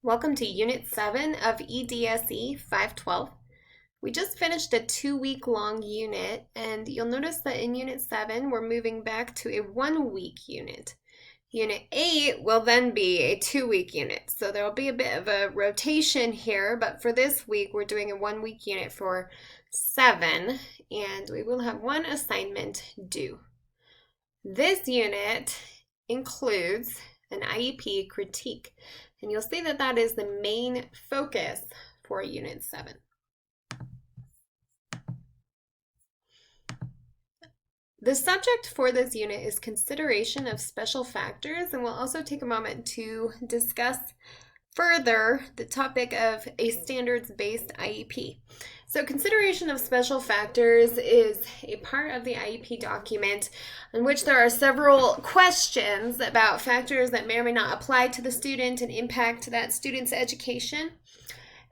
Welcome to Unit 7 of EDSE 512. We just finished a 2-week long unit, and you'll notice that in Unit 7 we're moving back to a 1-week unit. Unit 8 will then be a 2-week unit, so there will be a bit of a rotation here, but for this week we're doing a 1-week unit for 7, and we will have one assignment due. This unit includes an IEP critique. And you'll see that that is the main focus for Unit 7. The subject for this unit is consideration of special factors, and we'll also take a moment to discuss further the topic of a standards-based IEP. So consideration of special factors is a part of the IEP document in which there are several questions about factors that may or may not apply to the student and impact that student's education.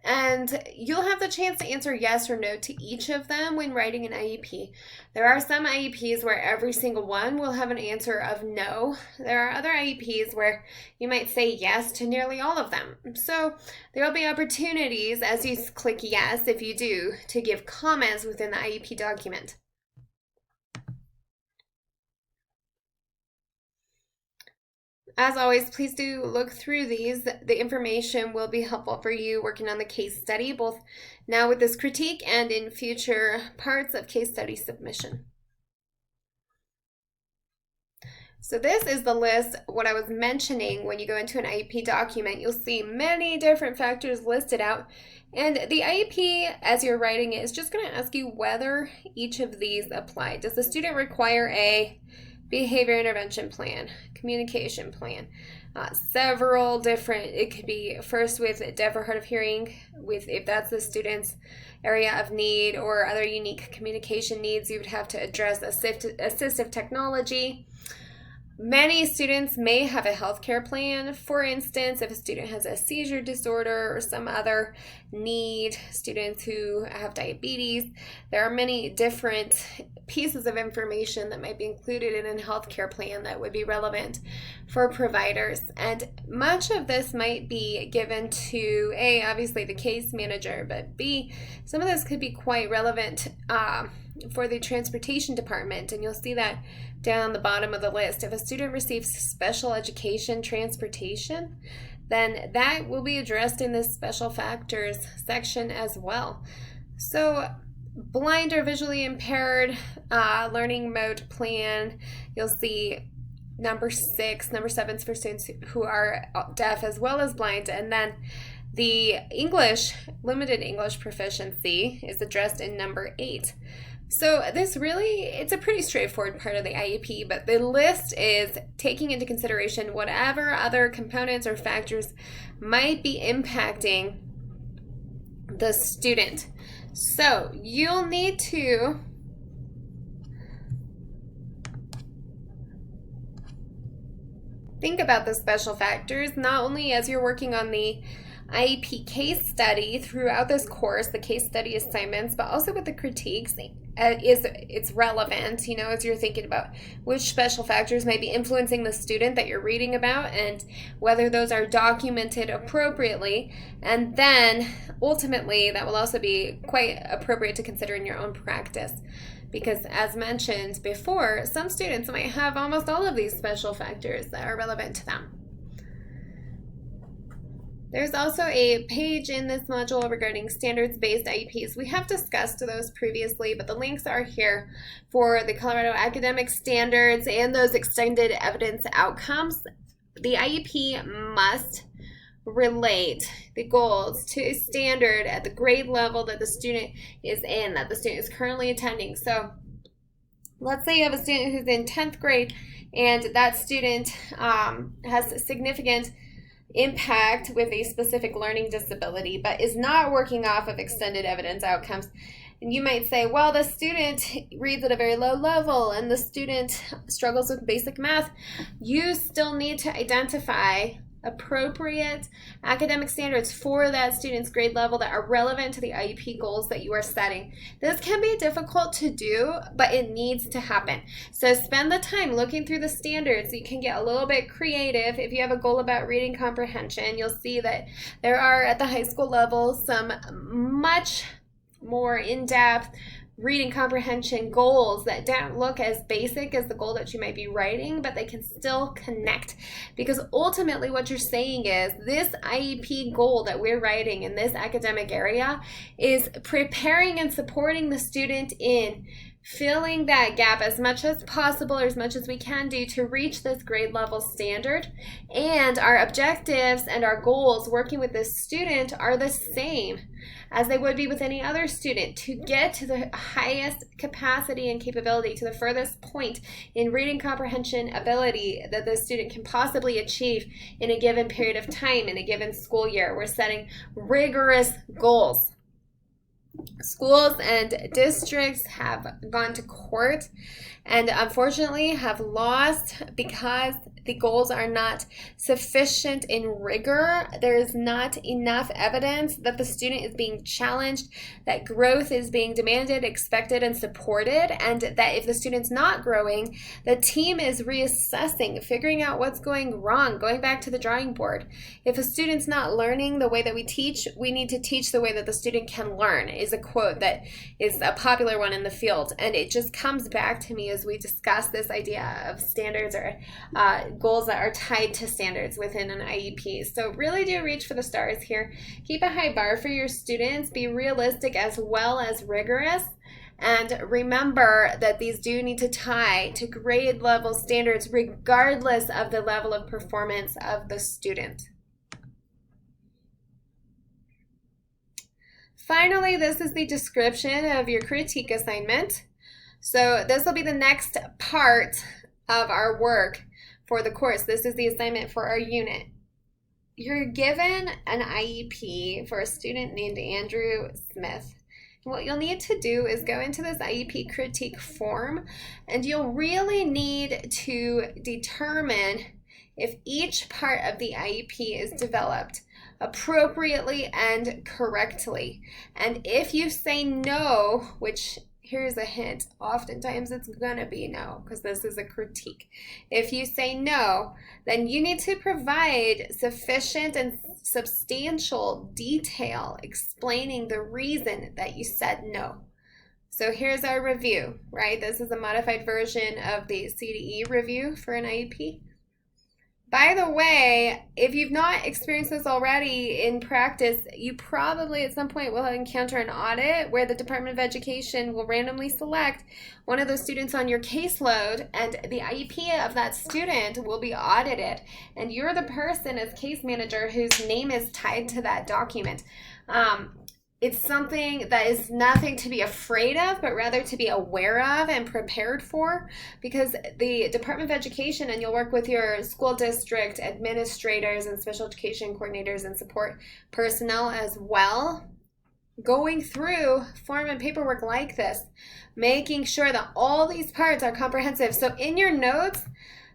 And you'll have the chance to answer yes or no to each of them when writing an IEP. There are some IEPs where every single one will have an answer of no. There are other IEPs where you might say yes to nearly all of them. So there will be opportunities as you click yes, if you do, to give comments within the IEP document. As always, please do look through these. The information will be helpful for you working on the case study, both now with this critique and in future parts of case study submission. So this is the list, what I was mentioning when you go into an IEP document. You'll see many different factors listed out. And the IEP, as you're writing it, is just going to ask you whether each of these apply. Does the student require a behavior intervention plan, communication plan, several different, it could be first with deaf or hard of hearing, if that's the student's area of need, or other unique communication needs, you would have to address assistive technology. Many students may have a healthcare plan. For instance, if a student has a seizure disorder or some other need, students who have diabetes, there are many different pieces of information that might be included in a healthcare plan that would be relevant for providers. And much of this might be given to A, obviously the case manager, but B, some of this could be quite relevant for the transportation department, and you'll see that down the bottom of the list. If a student receives special education transportation, then that will be addressed in this special factors section as well. So blind or visually impaired learning mode plan, you'll see number 7 is for students who are deaf as well as blind, and then the limited English proficiency is addressed in number 8. So this really, it's a pretty straightforward part of the IEP, but the list is taking into consideration whatever other components or factors might be impacting the student. So you'll need to think about the special factors, not only as you're working on the IEP case study throughout this course, the case study assignments, but also with the critiques. It's relevant, as you're thinking about which special factors might be influencing the student that you're reading about and whether those are documented appropriately. And then ultimately that will also be quite appropriate to consider in your own practice, because as mentioned before, some students might have almost all of these special factors that are relevant to them. There's also a page in this module regarding standards-based IEPs. We have discussed those previously, but the links are here for the Colorado Academic Standards and those extended evidence outcomes. The IEP must relate the goals to a standard at the grade level that the student is in, that the student is currently attending. So let's say you have a student who's in 10th grade and that student has significant impact with a specific learning disability, but is not working off of extended evidence outcomes. And you might say, well, the student reads at a very low level and the student struggles with basic math. You still need to identify appropriate academic standards for that student's grade level that are relevant to the IEP goals that you are setting. This can be difficult to do, but it needs to happen. So spend the time looking through the standards. You can get a little bit creative. If you have a goal about reading comprehension, you'll see that there are at the high school level some much more in-depth reading comprehension goals that don't look as basic as the goal that you might be writing, but they can still connect. Because ultimately what you're saying is this IEP goal that we're writing in this academic area is preparing and supporting the student in filling that gap as much as possible, or as much as we can do, to reach this grade level standard. And our objectives and our goals working with this student are the same as they would be with any other student, to get to the highest capacity and capability, to the furthest point in reading comprehension ability that the student can possibly achieve in a given period of time, in a given school year. We're setting rigorous goals. Schools and districts have gone to court and unfortunately have lost because the goals are not sufficient in rigor. There is not enough evidence that the student is being challenged, that growth is being demanded, expected, and supported, and that if the student's not growing, the team is reassessing, figuring out what's going wrong, going back to the drawing board. If a student's not learning the way that we teach, we need to teach the way that the student can learn, is a quote that is a popular one in the field. And it just comes back to me as we discuss this idea of standards or goals that are tied to standards within an IEP. So really do reach for the stars here. Keep a high bar for your students. Be realistic as well as rigorous. And remember that these do need to tie to grade level standards regardless of the level of performance of the student. Finally, this is the description of your critique assignment. So this will be the next part of our work for the course. This is the assignment for our unit. You're given an IEP for a student named Andrew Smith. What you'll need to do is go into this IEP critique form, and you'll really need to determine if each part of the IEP is developed appropriately and correctly. And if you say no, which here's a hint, oftentimes it's gonna be no, because this is a critique. If you say no, then you need to provide sufficient and substantial detail explaining the reason that you said no. So here's our review, right? This is a modified version of the CDE review for an IEP. By the way, if you've not experienced this already in practice, you probably at some point will encounter an audit where the Department of Education will randomly select one of those students on your caseload, and the IEP of that student will be audited. And you're the person as case manager whose name is tied to that document. It's something that is nothing to be afraid of, but rather to be aware of and prepared for, because the Department of Education, and you'll work with your school district administrators and special education coordinators and support personnel as well, going through form and paperwork like this, making sure that all these parts are comprehensive. So in your notes,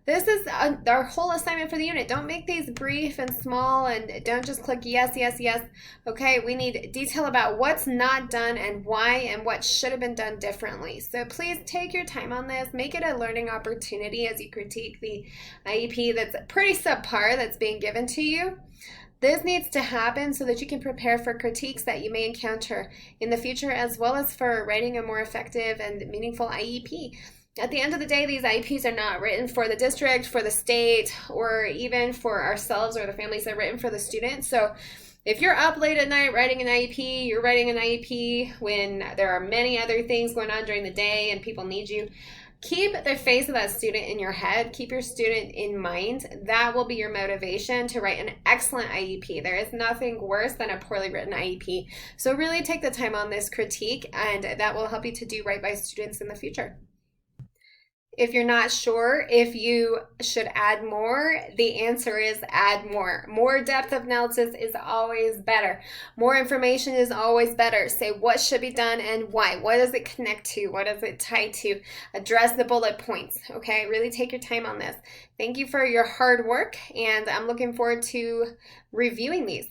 this is our whole assignment for the unit. Don't make these brief and small, and don't just click yes, yes, yes. Okay, we need detail about what's not done and why, and what should have been done differently. So please take your time on this. Make it a learning opportunity as you critique the IEP that's pretty subpar that's being given to you. This needs to happen so that you can prepare for critiques that you may encounter in the future, as well as for writing a more effective and meaningful IEP. At the end of the day, these IEPs are not written for the district, for the state, or even for ourselves or the families. They're written for the students. So if you're up late at night writing an IEP, you're writing an IEP when there are many other things going on during the day and people need you, keep the face of that student in your head. Keep your student in mind. That will be your motivation to write an excellent IEP. There is nothing worse than a poorly written IEP. So really take the time on this critique, and that will help you to do right by students in the future. If you're not sure if you should add more, the answer is add more. More depth of analysis is always better. More information is always better. Say what should be done and why. What does it connect to? What does it tie to? Address the bullet points. Okay, really take your time on this. Thank you for your hard work, and I'm looking forward to reviewing these.